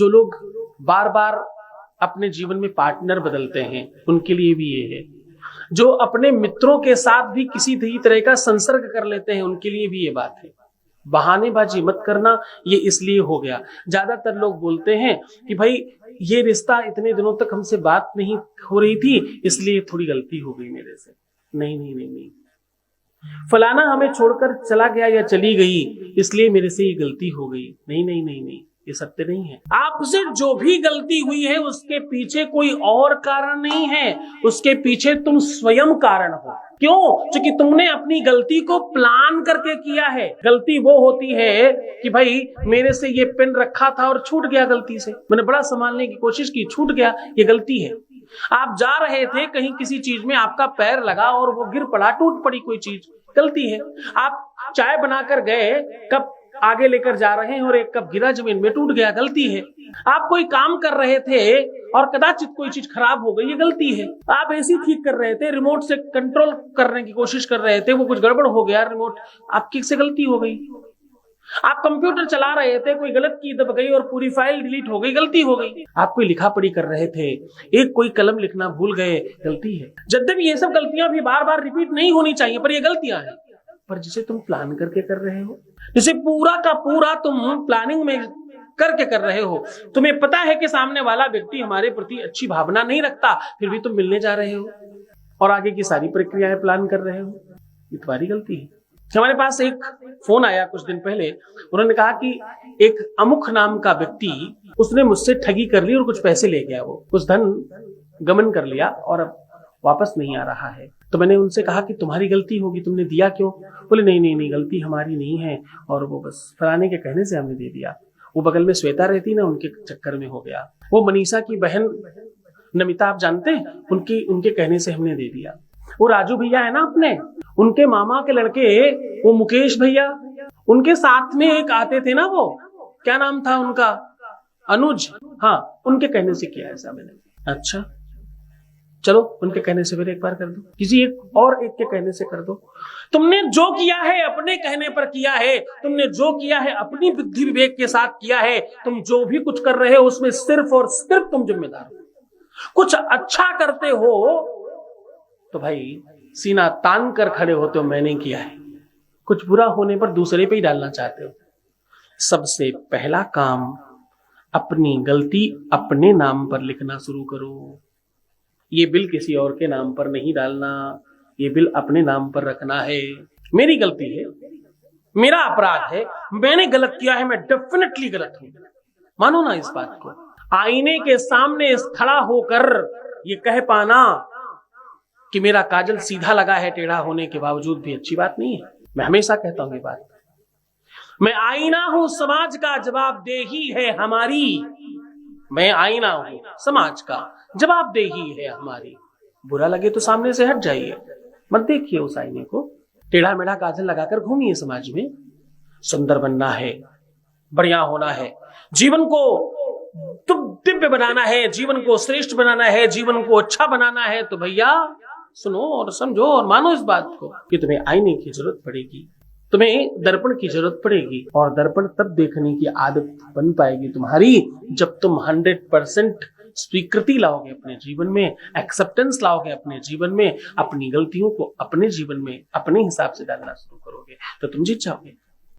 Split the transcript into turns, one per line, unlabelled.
जो लोग बार बार अपने जीवन में पार्टनर बदलते हैं उनके लिए भी ये है। जो अपने मित्रों के साथ भी किसी तरह का संसर्ग कर लेते हैं उनके लिए भी ये बात है। बहानेबाजी मत करना, ये इसलिए हो गया। ज्यादातर लोग बोलते हैं कि भाई ये रिश्ता इतने दिनों तक हमसे बात नहीं हो रही थी इसलिए थोड़ी गलती हो गई मेरे से। नहीं नहीं नहीं नहीं, फलाना हमें छोड़कर चला गया या चली गई इसलिए मेरे से ये गलती हो गई। नहीं नहीं नहीं नहीं, ये सत्य नहीं है। आपसे जो भी गलती हुई है उसके पीछे कोई और कारण नहीं है, उसके पीछे तुम स्वयं कारण हो। क्यों? क्योंकि तुमने अपनी गलती को प्लान करके किया है। गलती वो होती है कि भाई मेरे से ये पेन रखा था और छूट गया गलती से, मैंने बड़ा संभालने की कोशिश की, छूट गया, ये गलती है। आप जा रहे थे कहीं, किसी चीज में आपका पैर लगा और वो गिर पड़ा, टूट पड़ी कोई चीज, गलती है। आप चाय बनाकर गए, कप आगे लेकर जा रहे हैं और एक कप गिरा जमीन में, टूट गया, गलती है। आप कोई काम कर रहे थे और कदाचित कोई चीज खराब हो गई, ये गलती है। आप एसी ठीक कर रहे थे, रिमोट से कंट्रोल करने की कोशिश कर रहे थे, वो कुछ गड़बड़ हो गया, रिमोट आपकी से गलती हो गई। आप कंप्यूटर चला रहे थे, कोई गलत की दब गई और पूरी फाइल डिलीट हो गई, गलती हो गई। आप कोई लिखा पढ़ी कर रहे थे, एक कोई कलम लिखना भूल गए, गलती है। यद्यपि ये सब गलतियां भी बार बार रिपीट नहीं होनी चाहिए, पर ये गलतियां हैं। पर जिसे तुम प्लान करके कर रहे हो, जिसे पूरा का पूरा तुम प्लानिंग में करके कर रहे हो, तुम्हें पता है कि सामने वाला व्यक्ति हमारे प्रति अच्छी भावना नहीं रखता, फिर भी तुम मिलने जा रहे हो और आगे की सारी प्रक्रियाएं प्लान कर रहे हो, ये तुम्हारी गलती है। हमारे पास एक फोन आया कुछ दिन पहले, उन्होंने कहा कि एक अमुख नाम का व्यक्ति, उसने मुझसे ठगी कर ली और कुछ पैसे ले गया, वो कुछ धन गमन कर लिया और अब वापस नहीं आ रहा है। तो मैंने उनसे कहा कि तुम्हारी गलती होगी, तुमने दिया क्यों? बोले नहीं नहीं नहीं, गलती हमारी नहीं है और वो बस फलाने के कहने से हमने दे दिया। वो बगल में श्वेता रहती ना, उनके चक्कर में हो गया। वो मनीषा की बहन नमिता, आप जानते हैं, उनके कहने से हमने दे दिया। वो राजू भैया है ना अपने, उनके मामा के लड़के, वो मुकेश भैया, उनके साथ में एक आते थे ना, वो क्या नाम था उनका, अनुज, हाँ, उनके कहने से किया ऐसा मैंने। अच्छा चलो, उनके कहने से फिर एक बार कर दो, किसी एक के कहने से कर दो। तुमने जो किया है अपने कहने पर किया है, तुमने जो किया है अपनी बुद्धि विवेक के साथ किया है। तुम जो भी कुछ कर रहे हो उसमें सिर्फ और सिर्फ तुम जिम्मेदार हो। कुछ अच्छा करते हो तो भाई सीना तान कर खड़े होते हो, मैंने किया है। कुछ बुरा होने पर दूसरे पे ही डालना चाहते हो। सबसे पहला काम, अपनी गलती अपने नाम पर लिखना शुरू करो। ये बिल किसी और के नाम पर नहीं डालना, ये बिल अपने नाम पर रखना है। मेरी गलती है, मेरा अपराध है, मैंने गलत किया है, मैं डेफिनेटली गलत हूं, मानो ना इस बात को। आईने के सामने खड़ा होकर ये कह पाना कि मेरा काजल सीधा लगा है टेढ़ा होने के बावजूद भी अच्छी बात नहीं है। मैं हमेशा कहता हूं ये बात, मैं आईना हूं समाज का, जवाबदेही है हमारी। मैं आईना हूं समाज का, जवाबदेही है हमारी। बुरा लगे तो सामने से हट जाइए, मत देखिए उस आईने को। टेढ़ा मेढ़ा काजल लगाकर घूमिए समाज में। सुंदर बनना है, बढ़िया होना है, जीवन को दिव्य बनाना है, जीवन को श्रेष्ठ बनाना है, जीवन को अच्छा बनाना है, तो भैया सुनो और समझो और मानो इस बात को कि तुम्हें आईने की जरूरत पड़ेगी, तुम्हें दर्पण की जरूरत पड़ेगी। और दर्पण तब देखने की आदत बन पाएगी तुम्हारी जब तुम 100% स्वीकृति लाओगे अपने जीवन में, एक्सेप्टेंस लाओगे अपने जीवन में, अपनी गलतियों को अपने जीवन में अपने हिसाब से डालना शुरू करोगे, तो तुम जीत जाओगे।